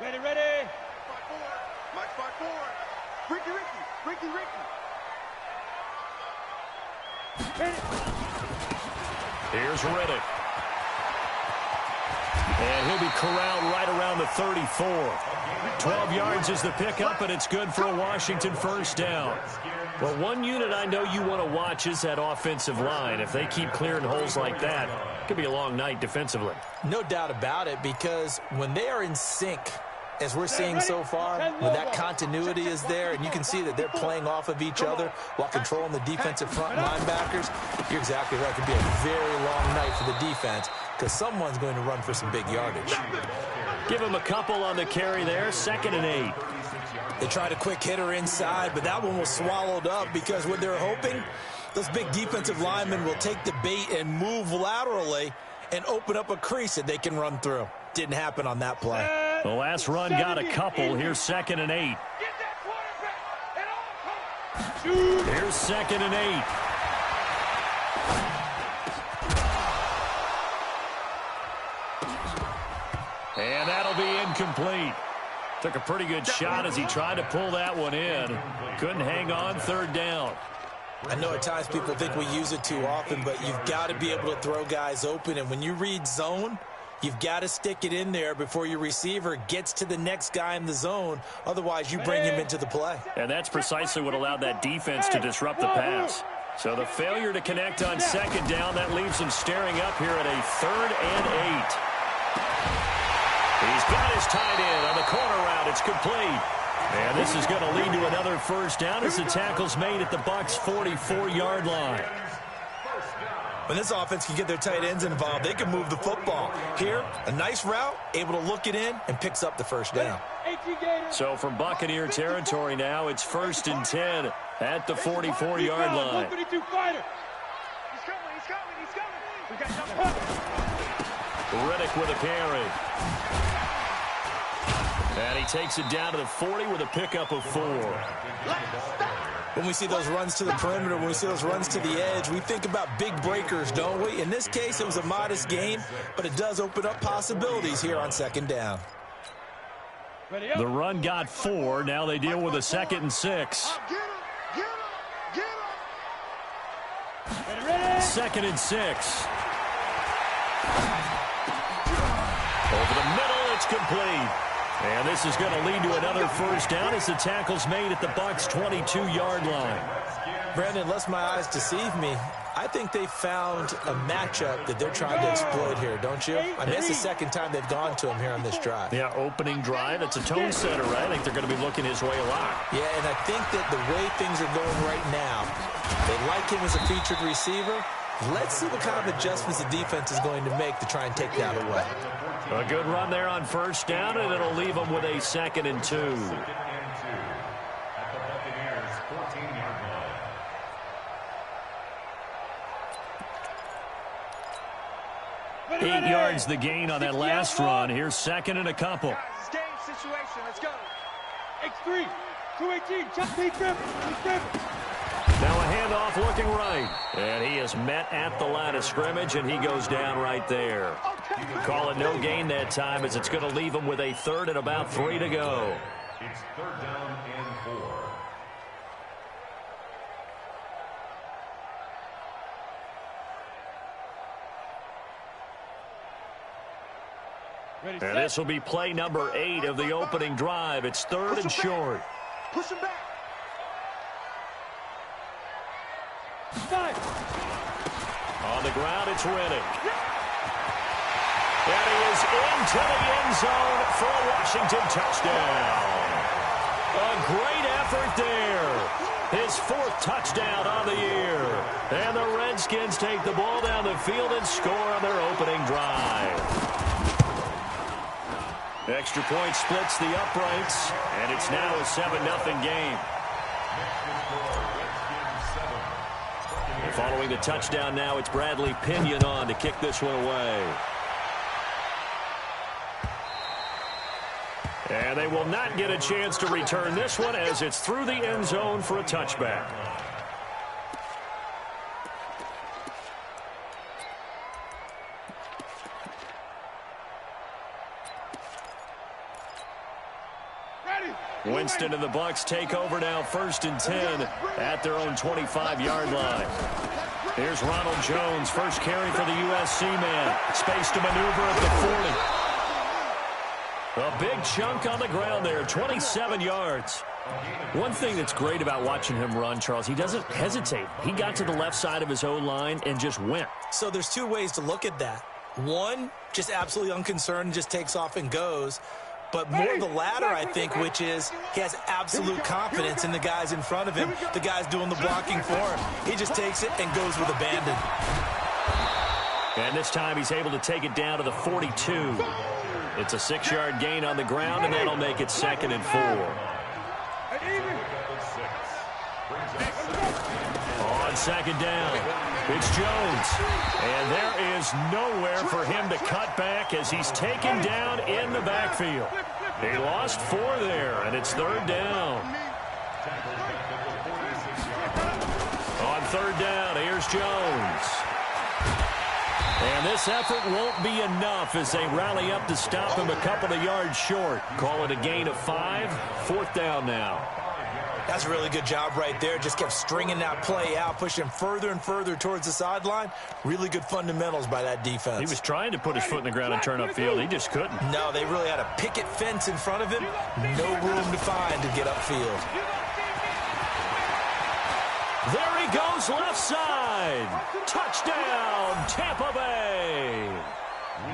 Ready, ready. Spot forward. Mike spot forward. Ricky. Here's Riddick. And he'll be corralled right around the 34. 12 yards is the pickup, and it's good for a Washington first down. Well, one unit I know you want to watch is that offensive line. If they keep clearing holes like that, it could be a long night defensively. No doubt about it, because when they are in sync, as we're seeing so far, when that continuity is there, and you can see that they're playing off of each other while controlling the defensive front linebackers, you're exactly right. It could be a very long night for the defense because someone's going to run for some big yardage. Give him a couple on the carry there, 2nd and 8. They tried a quick hitter inside, but that one was swallowed up because what they're hoping, those big defensive linemen will take the bait and move laterally and open up a crease that they can run through. Didn't happen on that play. The last run got a couple. Here's 2nd and 8. Here's 2nd and 8. And that'll be incomplete. Took a pretty good shot as he tried to pull that one in. Couldn't hang on, 3rd down. I know at times people think we use it too often, but you've got to be able to throw guys open. And when you read zone, you've got to stick it in there before your receiver gets to the next guy in the zone. Otherwise, you bring him into the play. And that's precisely what allowed that defense to disrupt the pass. So the failure to connect on 2nd down, that leaves him staring up here at a 3rd and 8. He's got his tight end on the corner route. It's complete. And this is going to lead to another first down as the tackle's made at the Bucs' 44-yard line. When this offense can get their tight ends involved, they can move the football. Here, a nice route, able to look it in, and picks up the first down. So from Buccaneer territory now, it's 1st and 10 at the 44-yard line. Riddick with a carry. And he takes it down to the 40 with a pickup of 4. When we see those runs to the perimeter, when we see those runs to the edge, we think about big breakers, don't we? In this case, it was a modest gain, but it does open up possibilities here on 2nd down. The run got 4. Now they deal with a 2nd and 6. 2nd and 6. Over the middle, it's complete. And this is going to lead to another first down as the tackle's made at the Bucs' 22-yard line. Brandon, lest my eyes deceive me, I think they found a matchup that they're trying to exploit here, don't you? I mean, it's the 2nd time they've gone to him here on this drive. Yeah, opening drive. It's a tone setter, right? I think they're going to be looking his way a lot. Yeah, and I think that the way things are going right now, they like him as a featured receiver. Let's see what kind of adjustments the defense is going to make to try and take that away. A good run there on first down, and it'll leave them with a 2nd and 2. 8 yards the gain on that last run. Here's 2nd and a couple. Game situation. Let's go. X3, 218. Just keep gripping. Now a handoff looking right. And he is met at the line of scrimmage, and he goes down right there. Call it no gain that time as it's going to leave him with a 3rd and about 3 to go. It's 3rd down and 4. And this will be play number 8 of the opening drive. It's 3rd and short. Push him back. 5. On the ground, it's Riddick. And he is into the end zone for a Washington touchdown. A great effort there. His 4th touchdown on the year. And the Redskins take the ball down the field and score on their opening drive. Extra point splits the uprights, and it's now a 7-0 game. And following the touchdown now, it's Bradley Pinion on to kick this one away. And they will not get a chance to return this one as it's through the end zone for a touchback. Winston and the Bucs take over now, 1st and 10 at their own 25-yard line. Here's Ronald Jones, first carry for the USC man. Space to maneuver at the 40. A big chunk on the ground there, 27 yards. One thing that's great about watching him run, Charles, he doesn't hesitate. He got to the left side of his O-line and just went. So there's two ways to look at that. One, just absolutely unconcerned, just takes off and goes. But more the latter, I think, which is he has absolute confidence in the guys in front of him, the guys doing the blocking for him. He just takes it and goes with abandon. And this time he's able to take it down to the 42. It's a 6-yard gain on the ground, and that'll make it 2nd and 4. On 2nd down, it's Jones. And there is nowhere for him to cut back as he's taken down in the backfield. He lost 4 there, and it's 3rd down. On 3rd down, here's Jones. And this effort won't be enough as they rally up to stop him a couple of yards short. Call it a gain of 5, 4th down now. That's a really good job right there. Just kept stringing that play out, pushing him further and further towards the sideline. Really good fundamentals by that defense. He was trying to put his foot in the ground and turn upfield. He just couldn't. No, they really had a picket fence in front of him. No room to find to get upfield. There he goes, left side. Touchdown, Tampa Bay.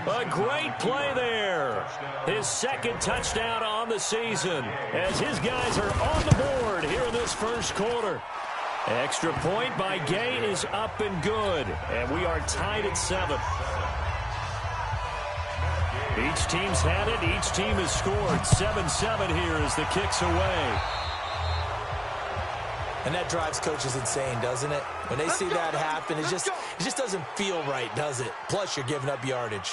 A great play there. His 2nd touchdown on the season as his guys are on the board here in this 1st quarter. Extra point by Gay is up and good, and we are tied at 7. Each team's had it. Each team has scored. 7-7 here as the kick's away. And that drives coaches insane, doesn't it? When they see that happen, it just doesn't feel right, does it? Plus, you're giving up yardage.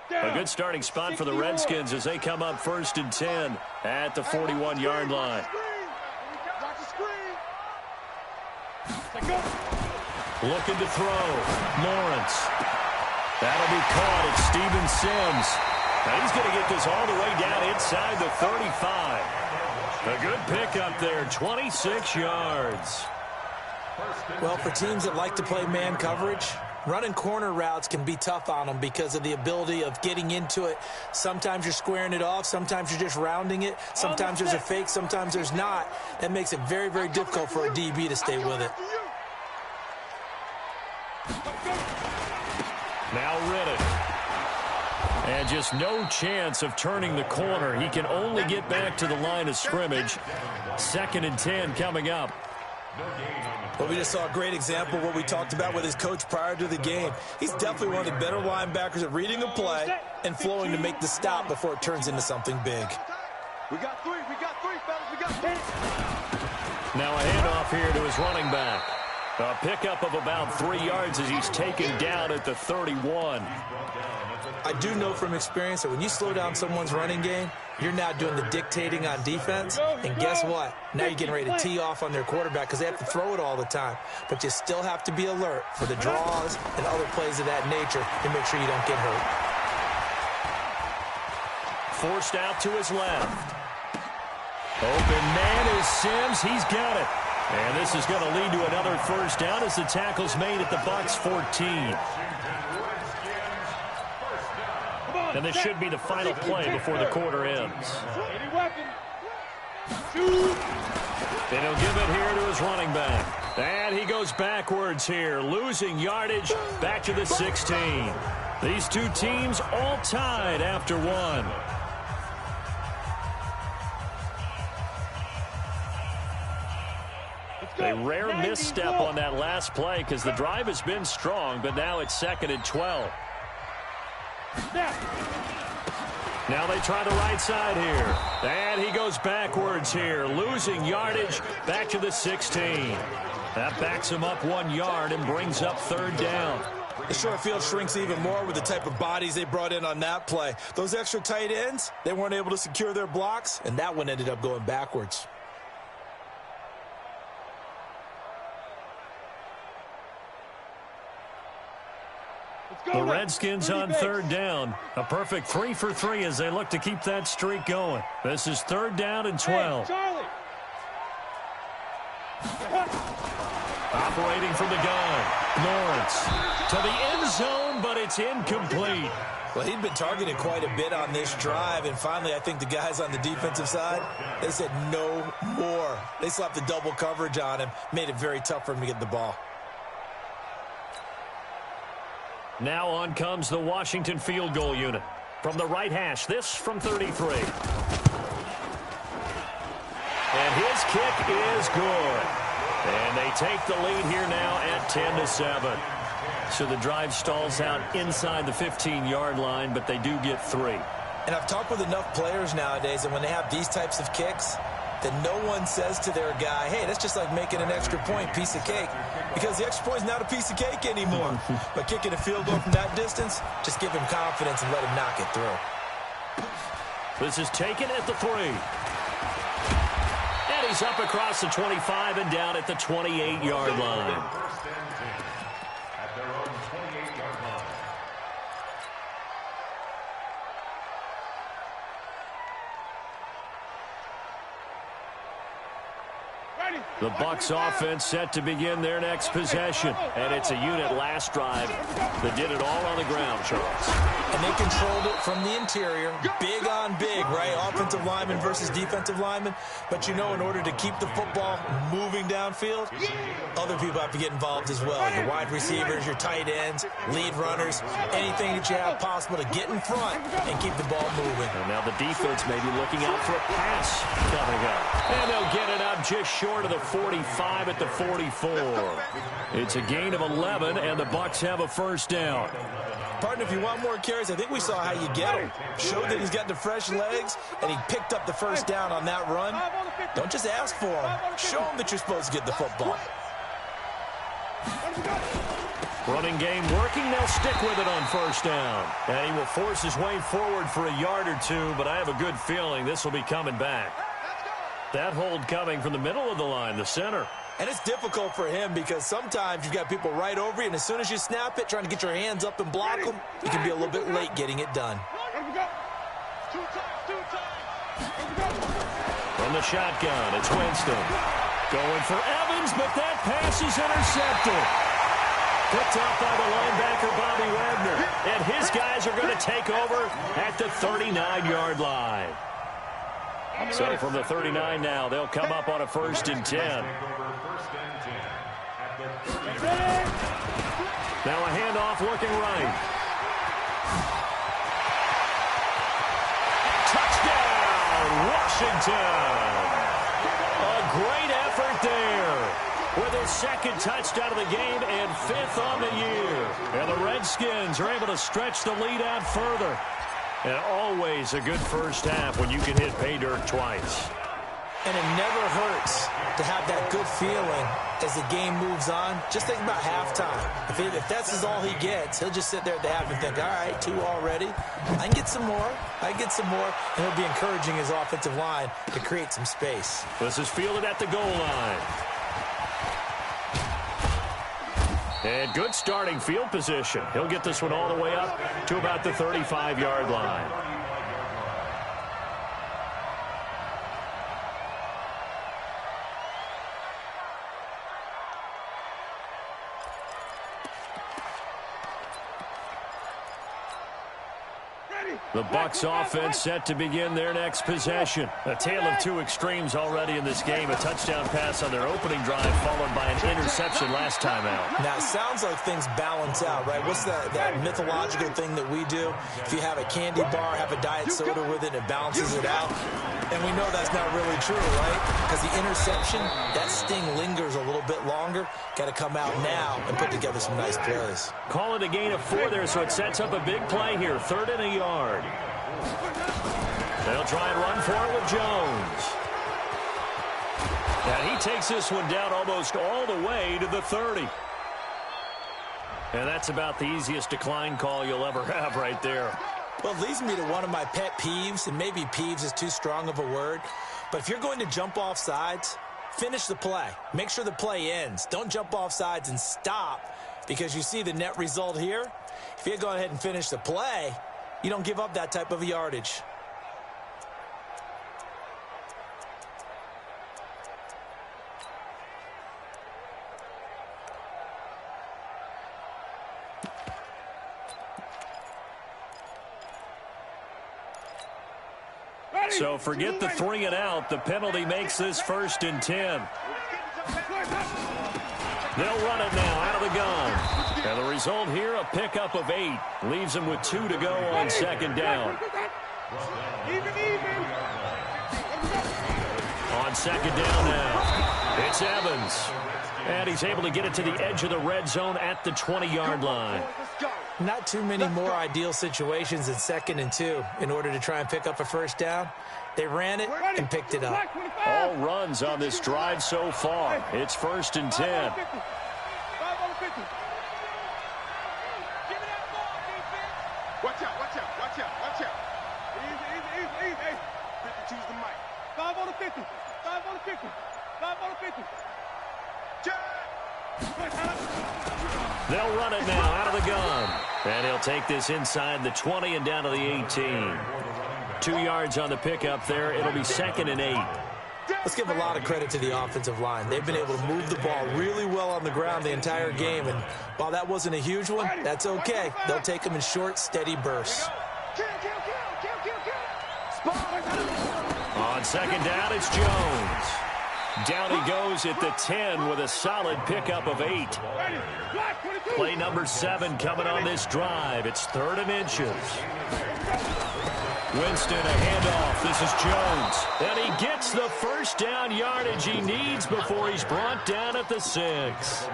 A good starting spot for the Redskins as they come up 1st and 10 at the 41-yard line. Looking to throw. Lawrence. That'll be caught. It's Steven Sims. And he's going to get this all the way down inside the 35. A good pickup there, 26 yards. Well, for teams that like to play man coverage, running corner routes can be tough on them because of the ability of getting into it. Sometimes you're squaring it off. Sometimes you're just rounding it. Sometimes there's a fake. Sometimes there's not. That makes it very, very difficult for a DB to stay with it. Now Riddick. And just no chance of turning the corner. He can only get back to the line of scrimmage. 2nd and 10 coming up. Well, we just saw a great example of what we talked about with his coach prior to the game. He's definitely one of the better linebackers at reading a play and flowing to make the stop before it turns into something big. We got 3, fellas, we got 10. Now a handoff here to his running back. A pickup of about 3 yards as he's taken down at the 31. I do know from experience that when you slow down someone's running game, you're now doing the dictating on defense. And guess what? Now you're getting ready to tee off on their quarterback because they have to throw it all the time. But you still have to be alert for the draws and other plays of that nature to make sure you don't get hurt. Forced out to his left. Open man is Sims. He's got it. And this is going to lead to another 1st down as the tackle's made at the Bucs 14. And this should be the final play before the quarter ends. And he'll give it here to his running back. And he goes backwards here, losing yardage back to the 16. These two teams all tied after 1. A rare misstep on that last play because the drive has been strong, but now it's 2nd and 12. Now they try the right side here. And he goes backwards here, losing yardage back to the 16. That backs him up 1 yard and brings up 3rd down. The short field shrinks even more with the type of bodies they brought in on that play. Those extra tight ends, they weren't able to secure their blocks, and that one ended up going backwards. The Redskins on third down. A perfect 3 for 3 as they look to keep that streak going. This is third down and 12. Operating from the gun. Lawrence to the end zone, but it's incomplete. Well, he'd been targeted quite a bit on this drive, and finally I think the guys on the defensive side, they said no more. They slapped the double coverage on him, made it very tough for him to get the ball. Now on comes the Washington field goal unit. From the right hash, this from 33. And his kick is good. And they take the lead here now at 10-7. So the drive stalls out inside the 15-yard line, but they do get 3. And I've talked with enough players nowadays, and when they have these types of kicks, that no one says to their guy, hey, that's just like making an extra point, piece of cake. Because the extra point is not a piece of cake anymore. But kicking a field goal from that distance, just give him confidence and let him knock it through. This is taken at the 3. And he's up across the 25 and down at the 28-yard line. At their own 28-yard line. The Bucs offense set to begin their next possession. And it's a unit last drive that did it all on the ground, Charles. And they controlled it from the interior. Big on big, right? Offensive lineman versus defensive lineman. But you know, in order to keep the football moving downfield, other people have to get involved as well. Your wide receivers, your tight ends, lead runners, anything that you have possible to get in front and keep the ball moving. And now the defense may be looking out for a pass coming up. And they'll get it up just short of the 45 at the 44. It's a gain of 11, and the Bucs have a first down. Partner, if you want more carries, I think we saw how you get him. Showed that he's got the fresh legs, and he picked up the first down on that run. Don't just ask for him. Show him that you're supposed to get the football. Running game working. They'll stick with it on first down. And he will force his way forward for a yard or two, but I have a good feeling this will be coming back. That hold coming from the middle of the line, the center. And it's difficult for him because sometimes you've got people right over you, and as soon as you snap it, trying to get your hands up and block them, you can be a little bit late getting it done. From the shotgun, it's Winston. Going for Evans, but that pass is intercepted. Picked up by the linebacker, Bobby Wagner. And his guys are going to take over at the 39-yard line. So from the 39 now, they'll come up on a 1st and 10. Now a handoff looking right. Touchdown, Washington. A great effort there with his 2nd touchdown of the game and 5th on the year. And the Redskins are able to stretch the lead out further. And always a good first half when you can hit pay dirt twice. And it never hurts to have that good feeling as the game moves on. Just think about halftime. If that's all he gets, he'll just sit there at the half and think, all right, 2 already. I can get some more. I can get some more. And he'll be encouraging his offensive line to create some space. This is fielded at the goal line. And good starting field position. He'll get this one all the way up to about the 35-yard line. The Bucs offense set to begin their next possession. A tale of 2 extremes already in this game. A touchdown pass on their opening drive followed by an interception last time out. Now, it sounds like things balance out, right? What's that mythological thing that we do? If you have a candy bar, have a diet soda with it, it balances it out. And we know that's not really true, right? Because the interception, that sting lingers a little bit longer. Got to come out now and put together some nice plays. Call it a gain of 4 there, so it sets up a big play here. 3rd and a yard. They'll try and run for it with Jones. And he takes this one down almost all the way to the 30. And that's about the easiest decline call you'll ever have right there. Well, it leads me to one of my pet peeves, and maybe peeves is too strong of a word, but if you're going to jump off sides, finish the play. Make sure the play ends. Don't jump off sides and stop, because you see the net result here. If you go ahead and finish the play, you don't give up that type of yardage. So forget the 3 and out. The penalty makes this 1st and 10. They'll run it now out of the gun. And the result here, a pickup of 8. Leaves them with 2 to go on 2nd down. On 2nd down now, it's Evans. And he's able to get it to the edge of the red zone at the 20-yard line. Not too many more ideal situations than 2nd and 2 in order to try and pick up a 1st down. They ran it and picked it up. All runs on this drive so far. It's 1st and 10. Watch out, watch out, watch out, watch out. Easy. 50, choose the mic. 5 on the 50. 5 on the 50. 5 on the 50. They'll run it now out of the gun. And he'll take this inside the 20 and down to the 18. 2 yards on the pickup there. It'll be 2nd and 8. Let's give a lot of credit to the offensive line. They've been able to move the ball really well on the ground the entire game. And while that wasn't a huge one, that's okay. They'll take them in short, steady bursts. On 2nd down, it's Jones. Down he goes at the 10 with a solid pickup of 8. Play number 7 coming on this drive. It's 3rd and inches. Winston, a handoff. This is Jones. And he gets the 1st down yardage he needs before he's brought down at the 6.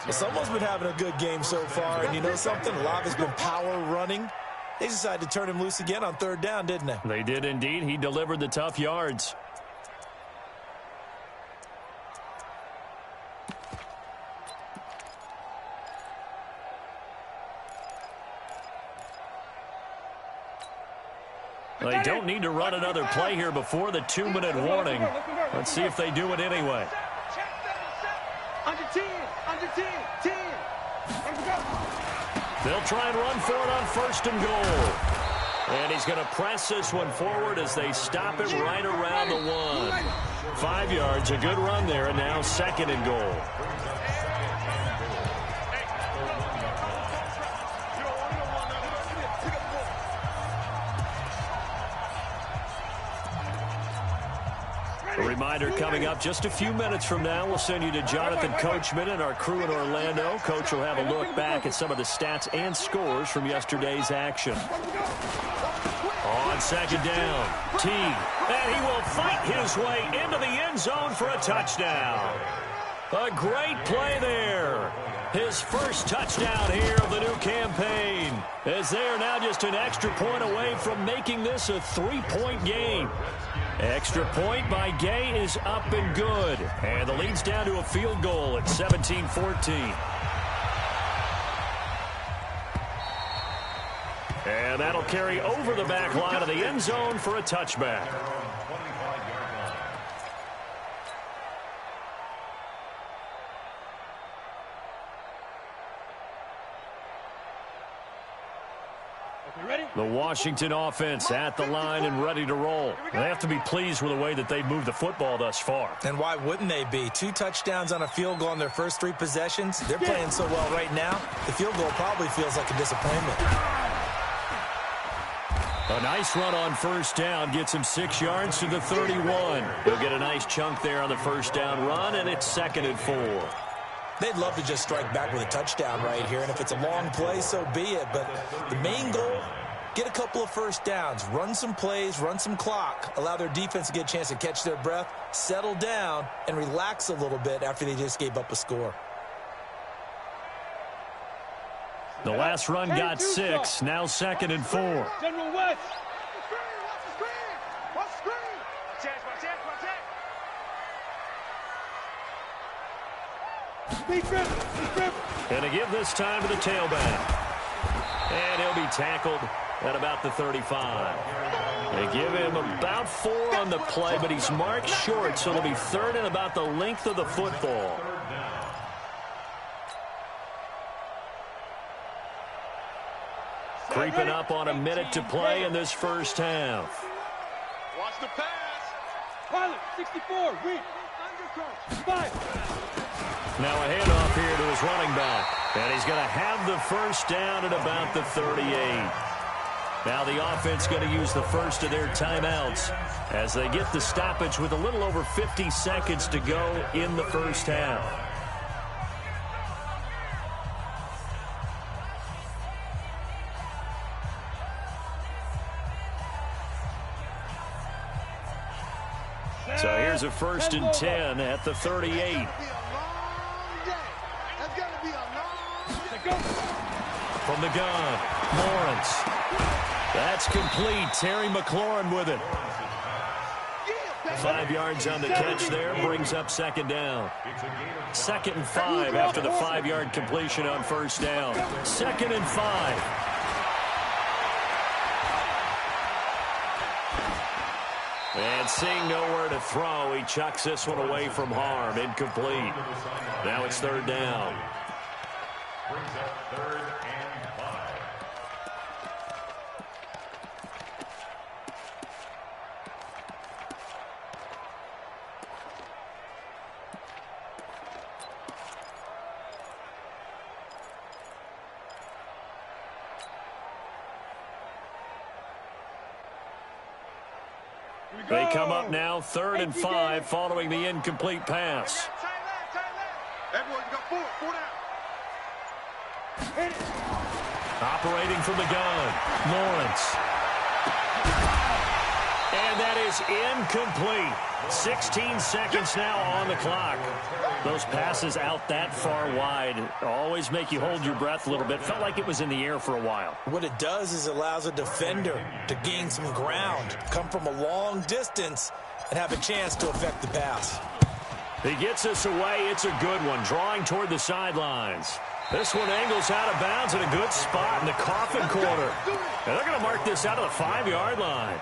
Well, someone's been having a good game so far, and you know something? A lot has been power running. They decided to turn him loose again on 3rd down, didn't they? They did indeed. He delivered the tough yards. They don't need to run another play here before the 2-minute warning. Let's see if they do it anyway. Under 10. Under 10. 10. They'll try and run for it on 1st and goal. And he's going to press this one forward as they stop it right around the 1. 5 yards, a good run there, and now 2nd and goal. A reminder coming up just a few minutes from now. We'll send you to Jonathan Coachman and our crew in Orlando. Coach will have a look back at some of the stats and scores from yesterday's action. On 2nd down, T. And he will fight his way into the end zone for a touchdown. A great play there. His 1st touchdown here of the new campaign, as they are now just an extra point away from making this a 3-point game. Extra point by Gay is up and good. And the lead's down to a field goal at 17-14. And that'll carry over the back line of the end zone for a touchback. The Washington offense at the line and ready to roll. They have to be pleased with the way that they've moved the football thus far. And why wouldn't they be? 2 touchdowns on a field goal in their first 3 possessions. They're playing so well right now, the field goal probably feels like a disappointment. A nice run on 1st down gets him 6 yards to the 31. He'll get a nice chunk there on the 1st down run, and it's 2nd and 4. They'd love to just strike back with a touchdown right here, and if it's a long play, so be it. But the main goal, get a couple of 1st downs, run some plays, run some clock, allow their defense to get a chance to catch their breath, settle down, and relax a little bit after they just gave up a score. The last run got 6, now 2nd and 4. General West. And to give this time to the tailback. And he'll be tackled at about the 35. They give him about 4 on the play, but he's marked short, so it'll be 3rd and about the length of the football. Creeping up on a minute to play in this first half. Watch the pass. Pilot, 64, weak. Undercross, 5. Now a handoff here to his running back. And he's going to have the first down at about the 38. Now the offense going to use the first of their timeouts as they get the stoppage with a little over 50 seconds to go in the first half. So here's a 1st and 10 at the 38. From the gun, Lawrence. That's complete. Terry McLaurin with it. 5 yards on the catch there, brings up 2nd down. 2nd and 5 after the 5-yard completion on 1st down. 2nd and 5. And seeing nowhere to throw, he chucks this one away from harm. Incomplete. Now it's 3rd down. Brings up 3rd and 5. They come up now 3rd and 5 following the incomplete pass. Everyone, you got 4 down. Operating from the gun, Lawrence. And that is incomplete. 16 seconds now on the clock. Those passes out that far wide always make you hold your breath a little bit. Felt like it was in the air for a while. What it does is allows a defender to gain some ground, come from a long distance, and have a chance to affect the pass. He gets this away. It's a good one, drawing toward the sidelines. This one angles out of bounds in a good spot in the coffin corner. And they're going to mark this out of the 5-yard line.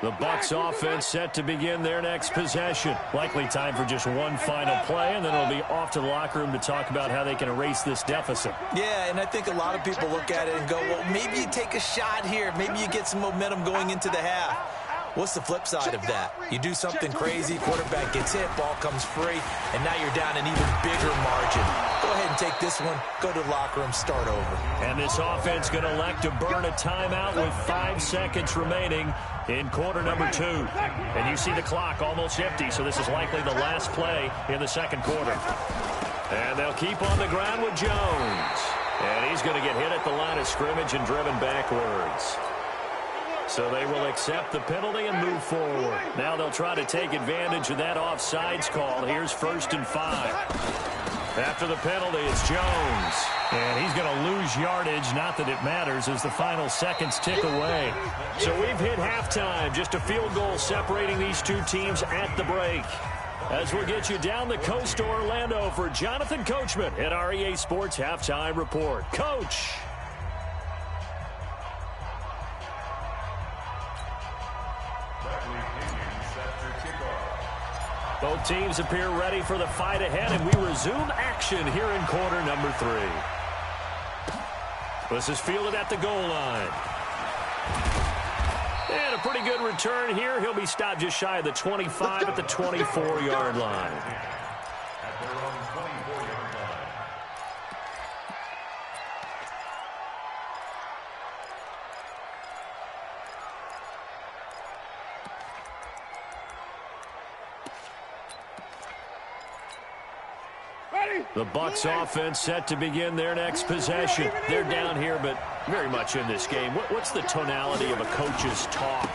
The Bucs offense set to begin their next possession. Likely time for just one final play, and then it'll be off to the locker room to talk about how they can erase this deficit. Yeah, and I think a lot of people look at it and go, well, maybe you take a shot here. Maybe you get some momentum going into the half. What's the flip side of that? You do something crazy, quarterback gets hit, ball comes free, and now you're down an even bigger margin. Go ahead and take this one, go to the locker room, start over. And this offense going to elect to burn a timeout with 5 seconds remaining in quarter number 2. And you see the clock almost empty, so this is likely the last play in the 2nd quarter. And they'll keep on the ground with Jones. And he's going to get hit at the line of scrimmage and driven backwards. So they will accept the penalty and move forward. Now they'll try to take advantage of that offsides call. Here's 1st and 5. After the penalty, it's Jones. And he's going to lose yardage. Not that it matters as the final seconds tick away. So we've hit halftime. Just a field goal separating these two teams at the break. As we'll get you down the coast to Orlando for Jonathan Coachman at our EA Sports Halftime Report. Coach. Both teams appear ready for the fight ahead, and we resume action here in quarter number 3. This is fielded at the goal line. And a pretty good return here. He'll be stopped just shy of the 25 at the 24-yard line. At their own 24-yard line. The Bucs offense set to begin their next possession. They're down here, but very much in this game. What's the tonality of a coach's talk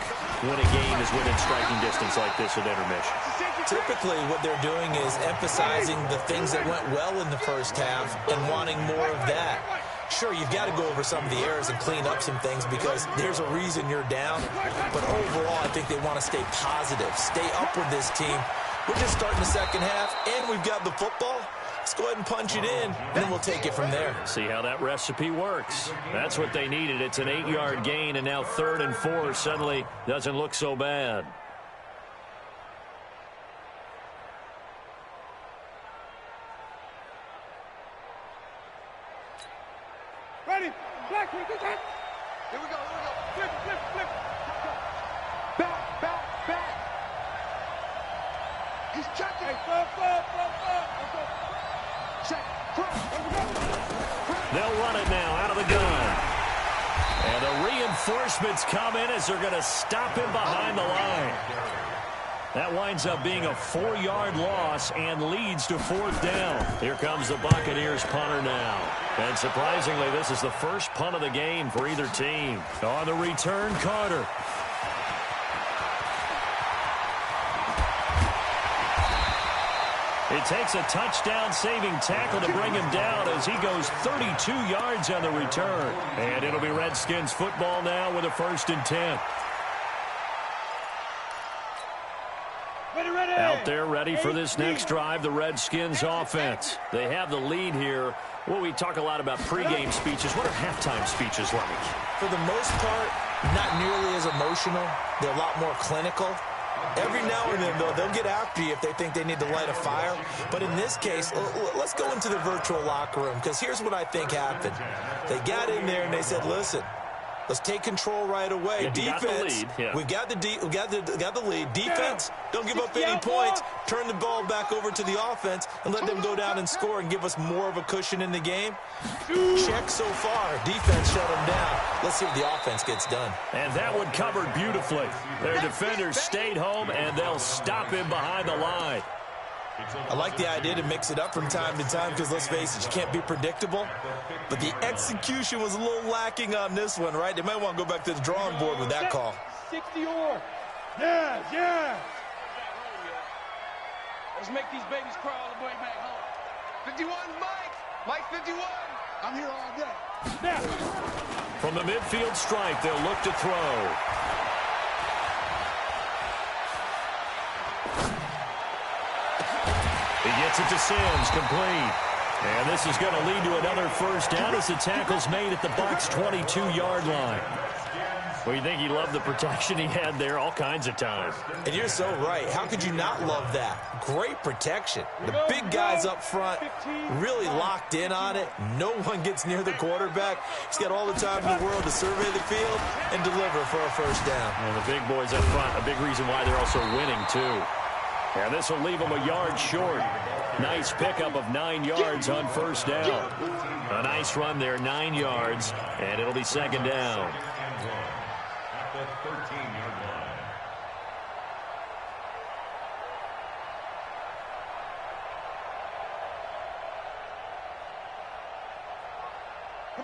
when a game is within striking distance like this at intermission? Typically, what they're doing is emphasizing the things that went well in the first half and wanting more of that. Sure, you've got to go over some of the errors and clean up some things because there's a reason you're down. But overall, I think they want to stay positive, stay up with this team. We're just starting the second half, and we've got the football. Let's go ahead and punch it in, and then we'll take it from there. See how that recipe works. That's what they needed. It's an 8-yard gain, and now 3rd and 4 suddenly doesn't look so bad. Ready? Black, here we go. Flip. Back. He's checking. Hey, flip. Check. They'll run it now out of the gun. And the reinforcements come in as they're going to stop him behind the line. That winds up being a 4-yard loss and leads to 4th down. Here comes the Buccaneers punter now. And surprisingly, this is the first punt of the game for either team. On the return, Carter. It takes a touchdown-saving tackle to bring him down as he goes 32 yards on the return. And it'll be Redskins football now with a 1st and 10. Ready. Out there ready for this next drive, the Redskins offense. They have the lead here. Well, we talk a lot about pregame speeches. What are halftime speeches like? For the most part, not nearly as emotional. They're a lot more clinical. Every now and then, though, they'll get after you if they think they need to light a fire. But in this case, let's go into the virtual locker room, because here's what I think happened. They got in there and they said, listen, let's take control right away. Defense, we got the lead. Defense, don't give up any points. Turn the ball back over to the offense and let them go down and score and give us more of a cushion in the game. Check so far. Defense shut them down. Let's see what the offense gets done. And that one covered beautifully. Their defenders stayed home, and they'll stop him behind the line. I like the idea to mix it up from time to time because, let's face it, you can't be predictable. But the execution was a little lacking on this one, right? They might want to go back to the drawing board with that call. 60 or. Yeah. Let's make these babies cry all the way back home. 51, Mike 51. I'm here all day. Now. From the midfield stripe, they'll look to throw. He gets it to Sims, complete. And this is going to lead to another 1st down as the tackle's made at the Bucs' 22-yard line. Well, you think he loved the protection he had there all kinds of time. And you're so right. How could you not love that? Great protection. The big guys up front really locked in on it. No one gets near the quarterback. He's got all the time in the world to survey the field and deliver for a 1st down. And the big boys up front, a big reason why they're also winning, too. And this will leave them a yard short. Nice pickup of 9 yards on 1st down. A nice run there, 9 yards, and it'll be 2nd down. At the 13-yard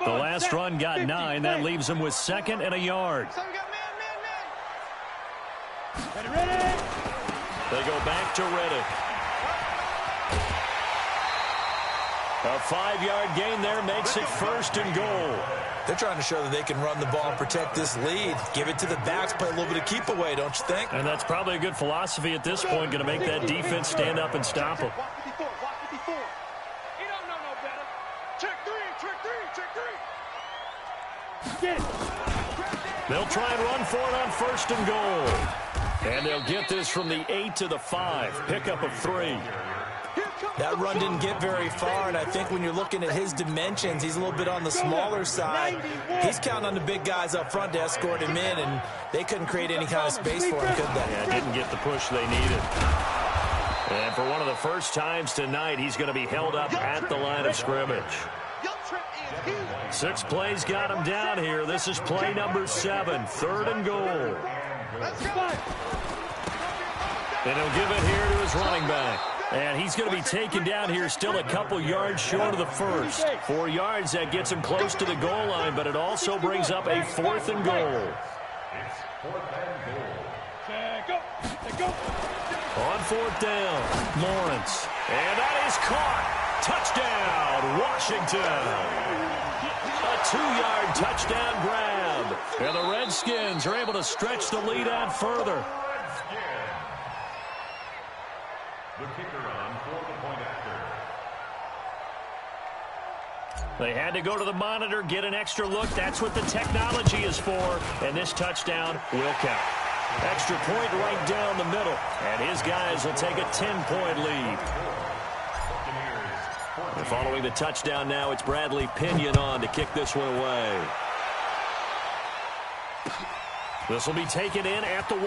line. The last run got 9. That leaves them with 2nd and a yard. So we got man. Ready. They go back to Reddick. A 5-yard gain there makes it 1st and goal. They're trying to show that they can run the ball and protect this lead. Give it to the backs, play a little bit of keep away, don't you think? And that's probably a good philosophy at this point, going to make that defense stand up and stop them. Walk 54. He don't know no better. Check three. Get it. They'll try and run for it on 1st and goal. And they'll get this from the 8 to the 5. Pickup of 3. That run didn't get very far, and I think when you're looking at his dimensions, he's a little bit on the smaller side. He's counting on the big guys up front to escort him in, and they couldn't create any kind of space for him, could they? Yeah, didn't get the push they needed. And for one of the first times tonight, he's going to be held up at the line of scrimmage. 6 plays got him down here. This is play number 7, 3rd and goal. And he'll give it here to his running back. And he's going to be taken down here still a couple yards short of the 1st. 4 yards, that gets him close to the goal line, but it also brings up a 4th and goal. It's 4th and goal. Go. On 4th down, Lawrence. And that is caught. Touchdown, Washington. A 2-yard touchdown grab. And the Redskins are able to stretch the lead out further. The kicker on for the point after. They had to go to the monitor, get an extra look. That's what the technology is for. And this touchdown will count. Extra point right down the middle. And his guys will take a 10-point lead. And following the touchdown now, it's Bradley Pinion on to kick this one away. This will be taken in at the 1.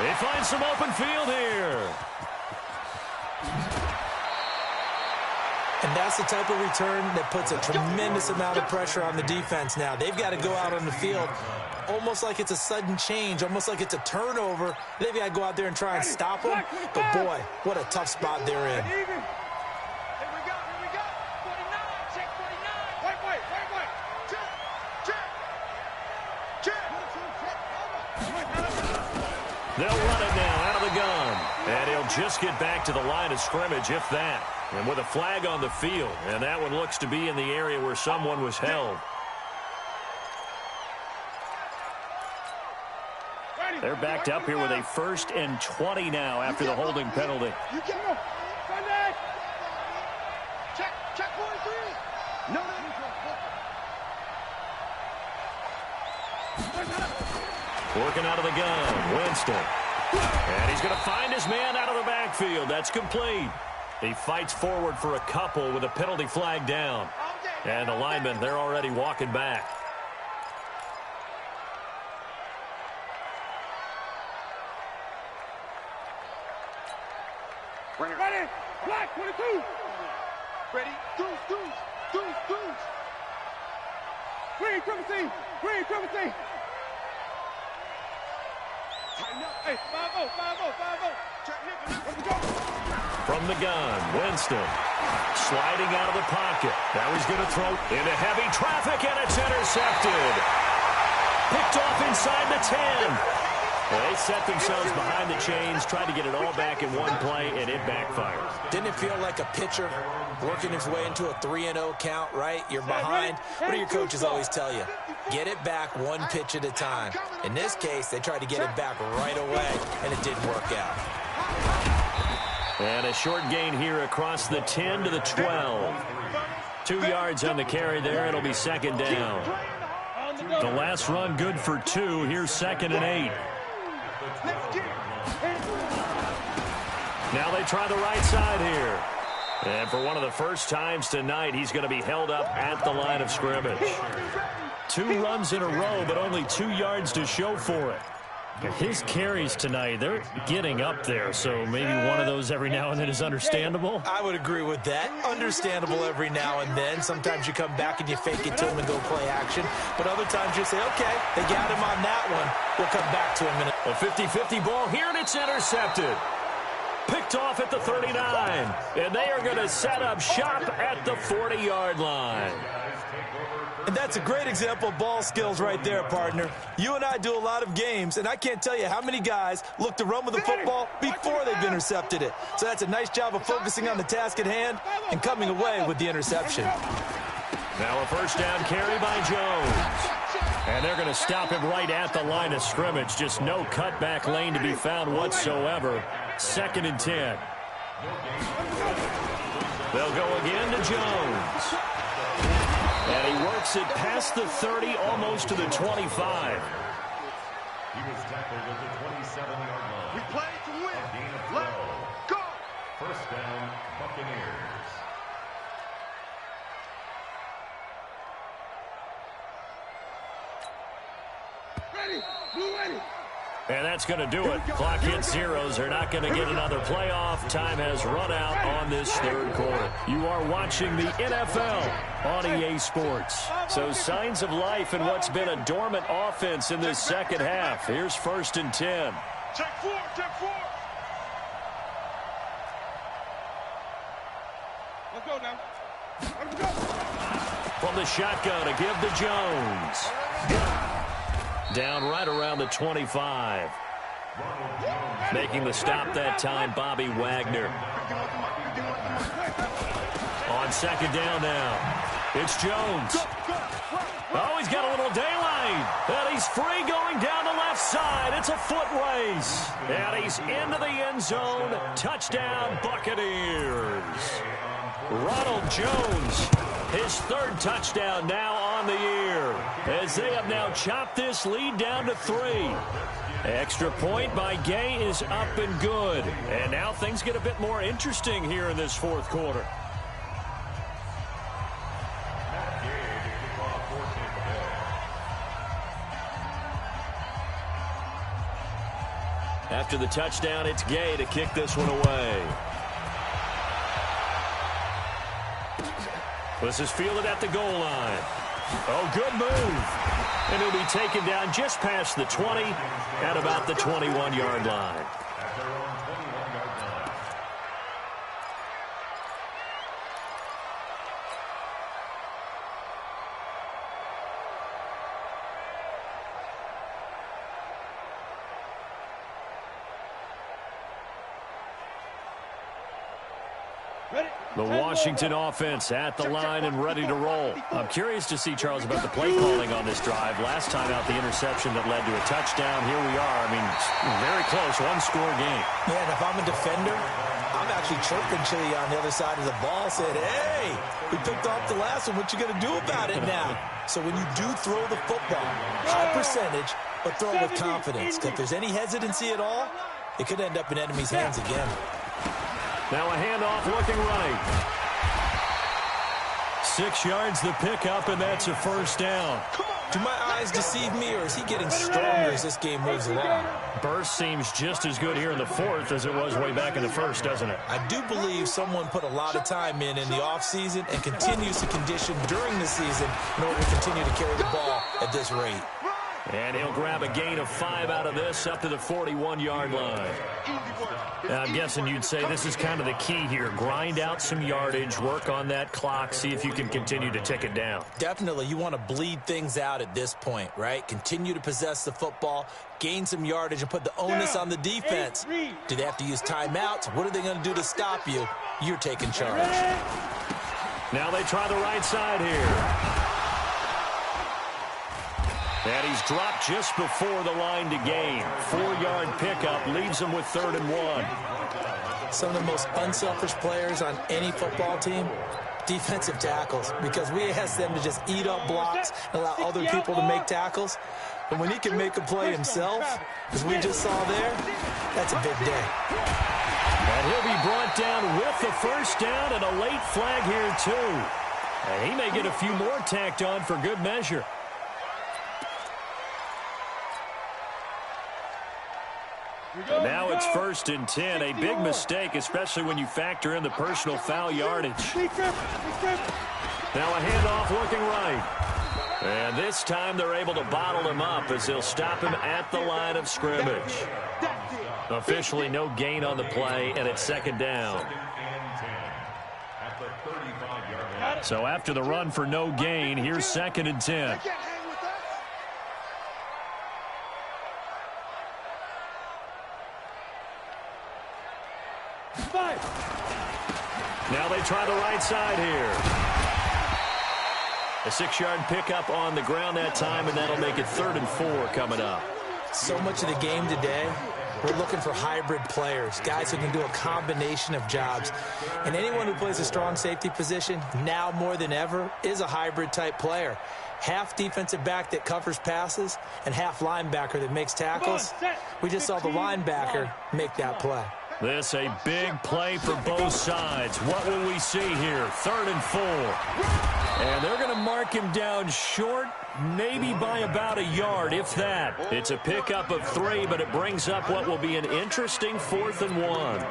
They find some open field here. And that's the type of return that puts a tremendous amount of pressure on the defense now. They've got to go out on the field almost like it's a sudden change, almost like it's a turnover. They've got to go out there and try and stop them. But, boy, what a tough spot they're in. Here we go. 49, check 49. Wait. Check. They'll run it now out of the gun. And he'll just get back to the line of scrimmage, if that. And with a flag on the field. And that one looks to be in the area where someone was held. They're backed up here with a 1st and 20 now after the holding penalty. You get him. Sunday. Check 43. No. Working out of the gun, Winston. And he's going to find his man out of the backfield. That's complete. He fights forward for a couple with a penalty flag down. And the linemen, they're already walking back. Ready. Black 22. Ready. Deuce. Green, triple T. Tighten up. Hey, 5-0. Check him. Let's go. From the gun, Winston. Sliding out of the pocket. Now he's going to throw into heavy traffic, and it's intercepted. Picked off inside the 10. Well, they set themselves behind the chains, tried to get it all back in one play, and it backfired. Didn't it feel like a pitcher working his way into a 3-0 count, right? You're behind. What do your coaches always tell you? Get it back one pitch at a time. In this case, they tried to get it back right away, and it didn't work out. And a short gain here across the 10 to the 12. 2 yards on the carry there. It'll be 2nd down. The last run good for 2. Here's 2nd and 8. Now they try the right side here. And for one of the first times tonight, he's going to be held up at the line of scrimmage. 2 runs in a row, but only 2 yards to show for it. His carries tonight, they're getting up there, so maybe one of those every now and then is understandable. I would agree with that. Understandable every now and then. Sometimes you come back and you fake it to him and go play action. But other times you say, okay, they got him on that one. We'll come back to him in a 50-50 ball here, and it's intercepted. Picked off at the 39. And they are going to set up shop at the 40-yard line. And that's a great example of ball skills right there, partner. You and I do a lot of games, and I can't tell you how many guys look to run with the football before they've intercepted it. So that's a nice job of focusing on the task at hand and coming away with the interception. Now a 1st down carry by Jones. And they're going to stop him right at the line of scrimmage. Just no cutback lane to be found whatsoever. 2nd and 10. They'll go again to Jones. And he works it past the 30, almost to the 25. He was tackled at the 27-yard line. We play to win. Gain of 12. Let's go. 1st down, Buccaneers. Ready. Blue ready. And that's going to do it. Clock hits zeros. They're not going to get another playoff. Time has run out on this 3rd quarter. You are watching the NFL on EA Sports. So signs of life in what's been a dormant offense in this 2nd half. Here's 1st and 10. Check 4. Let's go now. Let's go. From the shotgun to give to Jones. Down right around the 25. Making the stop that time, Bobby Wagner. On second down now. It's Jones. Oh, he's got a little daylight. And he's free going down the left side. It's a foot race. And he's into the end zone. Touchdown, Buccaneers. Ronald Jones, his third touchdown now on the year, as they have now chopped this lead down to 3. Extra point by Gay is up and good. And now things get a bit more interesting here in this fourth quarter. After the touchdown, it's Gay to kick this one away. This is fielded at the goal line. Oh, good move. And he'll be taken down just past the 20 at about the 21-yard line. The Washington offense at the line and ready to roll. I'm curious to see, Charles, about the play calling on this drive. Last time out, the interception that led to a touchdown. Here we are. I mean, very close, one-score game. Yeah, and if I'm a defender, I'm actually chirping Chili on the other side of the ball, saying, hey, we picked off the last one. What you going to do about it now? So when you do throw the football, high percentage, but throw with confidence. If there's any hesitancy at all, it could end up in enemy's hands again. Now a handoff looking right. 6 yards the pickup, and that's a first down. Do my eyes deceive me, or is he getting stronger as this game moves along? Burst seems just as good here in the fourth as it was way back in the first, doesn't it? I do believe someone put a lot of time in the offseason and continues to condition during the season in order to continue to carry the ball at this rate. And he'll grab a gain of 5 out of this up to the 41-yard line. Now, I'm guessing you'd say this is kind of the key here. Grind out some yardage, work on that clock, see if you can continue to tick it down. Definitely. You want to bleed things out at this point, right? Continue to possess the football, gain some yardage, and put the onus on the defense. Do they have to use timeouts? What are they going to do to stop you? You're taking charge. Now they try the right side here. And he's dropped just before the line to gain. 4-yard pickup leaves him with 3rd and 1. Some of the most unselfish players on any football team, defensive tackles, because we ask them to just eat up blocks and allow other people to make tackles. And when he can make a play himself, as we just saw there, that's a big day. And he'll be brought down with the first down and a late flag here, too. And he may get a few more tacked on for good measure. And now it's 1st and 10. A big mistake, especially when you factor in the personal foul yardage. Now a handoff looking right. And this time they're able to bottle him up as they'll stop him at the line of scrimmage. Officially no gain on the play, and it's 2nd down. So after the run for no gain, here's 2nd and 10. Now they try the right side here. A 6-yard pickup on the ground that time, and that'll make it 3rd and 4 coming up. So much of the game today, we're looking for hybrid players, guys who can do a combination of jobs. And anyone who plays a strong safety position, now more than ever, is a hybrid-type player. Half defensive back that covers passes and half linebacker that makes tackles. We just saw the linebacker make that play. This a big play for both sides. What will we see here? 3rd and 4. And they're going to mark him down short, maybe by about a yard, if that. It's a pickup of 3, but it brings up what will be an interesting 4th and 1. It's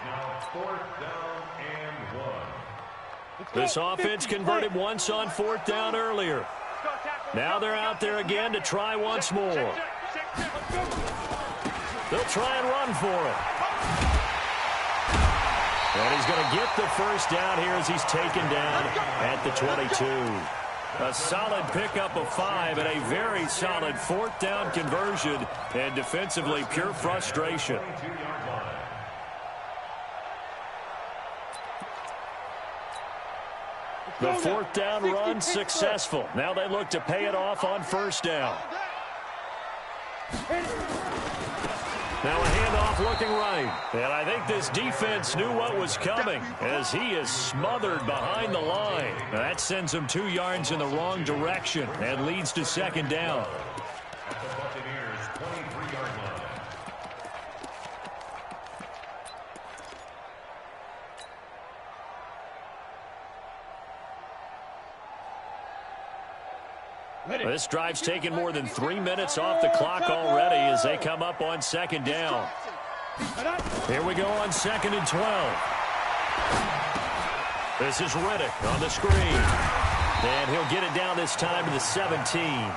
now 4th down and 1. This offense converted once on 4th down earlier. Now they're out there again to try once more. They'll try and run for it. And he's going to get the first down here as he's taken down at the 22. A solid pickup of 5 and a very solid 4th down conversion, and defensively pure frustration. The fourth down run successful. Now they look to pay it off on first down. Now a handoff looking right. And I think this defense knew what was coming as he is smothered behind the line. Now that sends him 2 yards in the wrong direction and leads to second down. At the Buccaneers' 23-yard line. This drive's taken more than 3 minutes off the clock already as they come up on second down. Here we go on 2nd and 12. This is Riddick on the screen. And he'll get it down this time to the 17.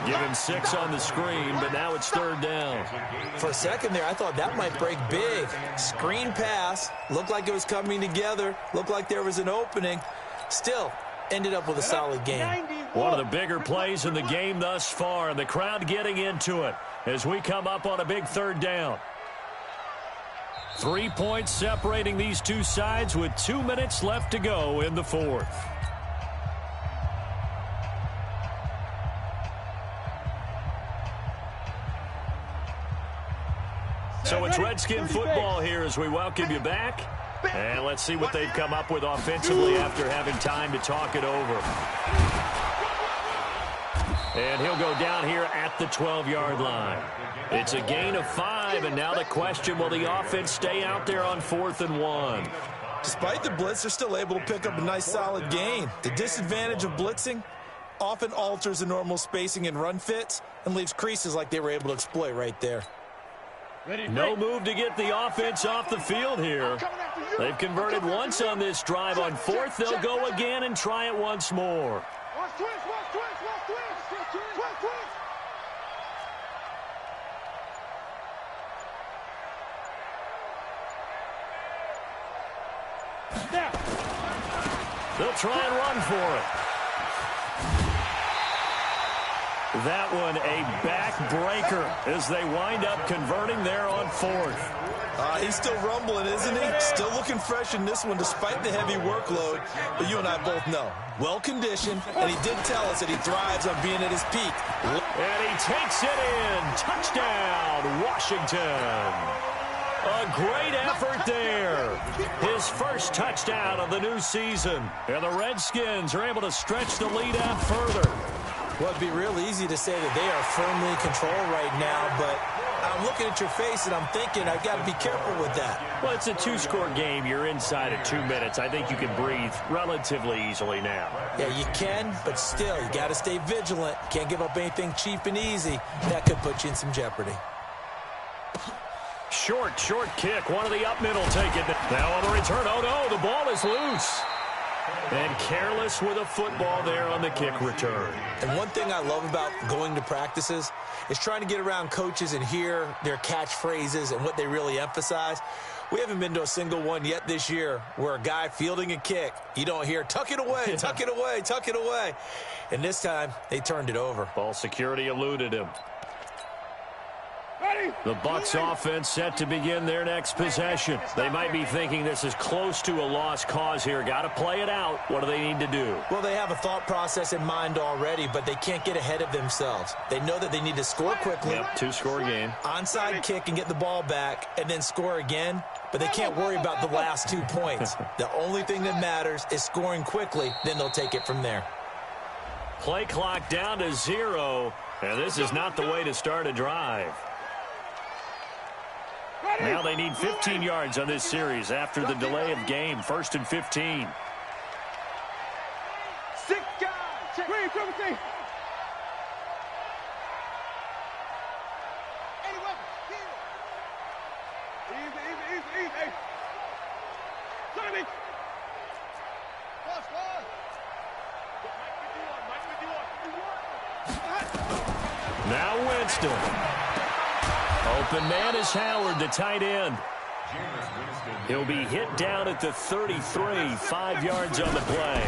Give him 6 on the screen, but now it's 3rd down. For a second there, I thought that might break big. Screen pass. Looked like it was coming together. Looked like there was an opening. Still, ended up with a solid game. One of the bigger plays in the game thus far, and the crowd getting into it as we come up on a big 3rd down. 3 points separating these two sides with 2 minutes left to go in the 4th. So it's Redskin football here as we welcome you back. And let's see what they've come up with offensively after having time to talk it over. And he'll go down here at the 12-yard line. It's a gain of 5, and now the question, will the offense stay out there on 4th and 1? Despite the blitz, they're still able to pick up a nice, solid gain. The disadvantage of blitzing often alters the normal spacing and run fits and leaves creases like they were able to exploit right there. No move to get the offense off the field here. They've converted once on this drive. On 4th, they'll go again and try it once more. They'll try and run for it. That one a backbreaker as they wind up converting there on 4th. He's still rumbling, isn't he? Still looking fresh in this one despite the heavy workload. But you and I both know, well-conditioned, and he did tell us that he thrives on being at his peak. And he takes it in. Touchdown, Washington. A great effort there. His first touchdown of the new season. And the Redskins are able to stretch the lead out further. Well, it'd be real easy to say that they are firmly in control right now, but I'm looking at your face and I'm thinking I've got to be careful with that. Well, it's a 2-score game. You're inside of 2 minutes. I think you can breathe relatively easily now. Yeah, you can, but still, you got to stay vigilant. Can't give up anything cheap and easy. That could put you in some jeopardy. Short kick. One of the up middle take it. Now on the return. Oh, no, the ball is loose. And careless with a football there on the kick return. And one thing I love about going to practices is trying to get around coaches and hear their catchphrases and what they really emphasize. We haven't been to a single one yet this year where a guy fielding a kick, you don't hear, tuck it away, tuck it away, tuck it away. And this time, they turned it over. Ball security eluded him. The Bucs offense set to begin their next possession. They might be thinking this is close to a lost cause here. Got to play it out. What do they need to do? Well, they have a thought process in mind already, but they can't get ahead of themselves. They know that they need to score quickly. Yep, 2-score game. Onside kick and get the ball back and then score again, but they can't worry about the last 2 points. The only thing that matters is scoring quickly, then they'll take it from there. Play clock down to 0, and this is not the way to start a drive. Now they need 15 yards on this series after the delay of game. 1st and 15. 6 guys. Wait, come see. Easy. Tommy. Now Winston. Open man is Howard, the tight end. He'll be hit down at the 33, 5 yards on the play.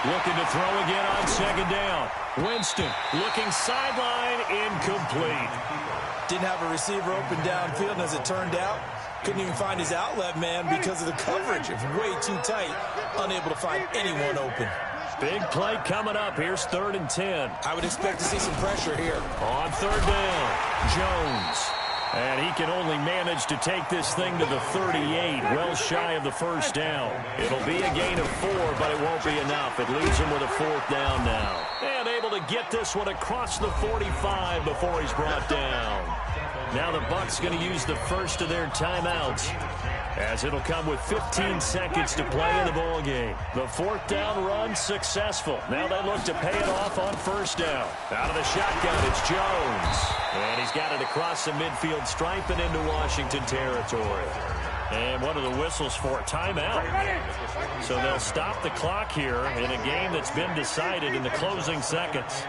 Looking to throw again on 2nd down. Winston looking sideline, incomplete. Didn't have a receiver open downfield, and as it turned out, Couldn't even find his outlet man because of the coverage. It's way too tight. Unable to find anyone open. Big play coming up. Here's 3rd and 10. I would expect to see some pressure here. On 3rd down, Jones. And he can only manage to take this thing to the 38, well shy of the 1st down. It'll be a gain of 4, but it won't be enough. It leaves him with a 4th down now. And able to get this one across the 45 before he's brought down. Now the Bucs going to use the first of their timeouts, as it'll come with 15 seconds to play in the ball game. The 4th down run successful. Now they look to pay it off on 1st down. Out of the shotgun, it's Jones. And he's got it across the midfield stripe and into Washington territory. And one of the whistles for a timeout. So they'll stop the clock here in a game that's been decided in the closing seconds.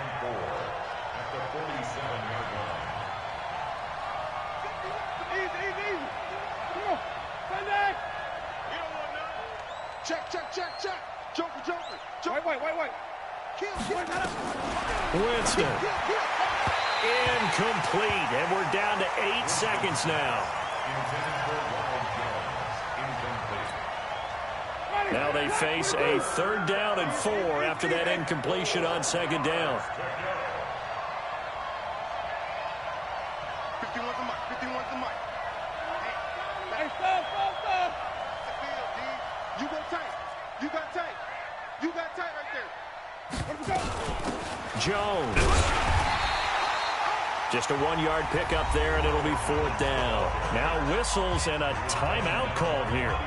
Check. Joker. Wait. Winston. Incomplete. And we're down to 8 seconds now. Now they face a 3rd down and 4 after that incompletion on 2nd down. 51's the mic. Hey, stop. You got tight right there. Jones. Just a 1-yard pickup there, and it'll be 4th down. Now whistles and a timeout called here.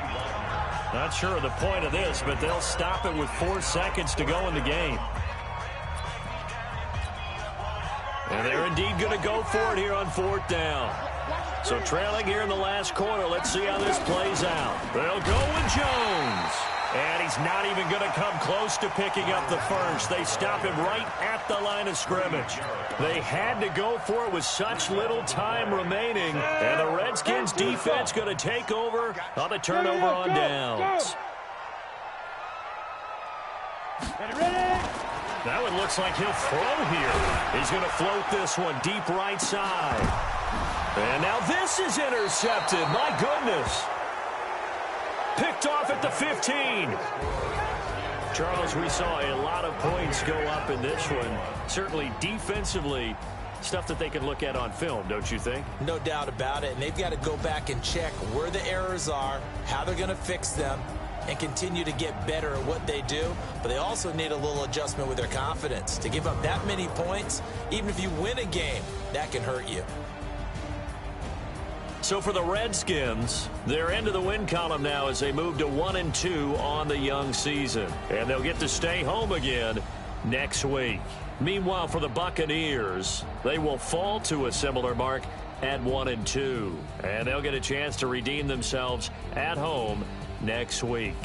Not sure of the point of this, but they'll stop it with 4 seconds to go in the game. And they're indeed going to go for it here on 4th down. So trailing here in the last quarter, let's see how this plays out. They'll go with Jones. And he's not even going to come close to picking up the first. They stop him right at the line of scrimmage. They had to go for it with such little time remaining. And the Redskins defense going to take over on the turnover on downs. Now it looks like he'll throw here. He's going to float this one deep right side. And now this is intercepted. My goodness. Picked off at the 15. Charles, we saw a lot of points go up in this one. Certainly defensively, stuff that they can look at on film, don't you think? No doubt about it. And they've got to go back and check where the errors are, how they're going to fix them, and continue to get better at what they do. But they also need a little adjustment with their confidence. To give up that many points, even if you win a game, that can hurt you. So for the Redskins, they're into the win column now as they move to 1-2 on the young season. And they'll get to stay home again next week. Meanwhile, for the Buccaneers, they will fall to a similar mark at 1-2. And they'll get a chance to redeem themselves at home next week.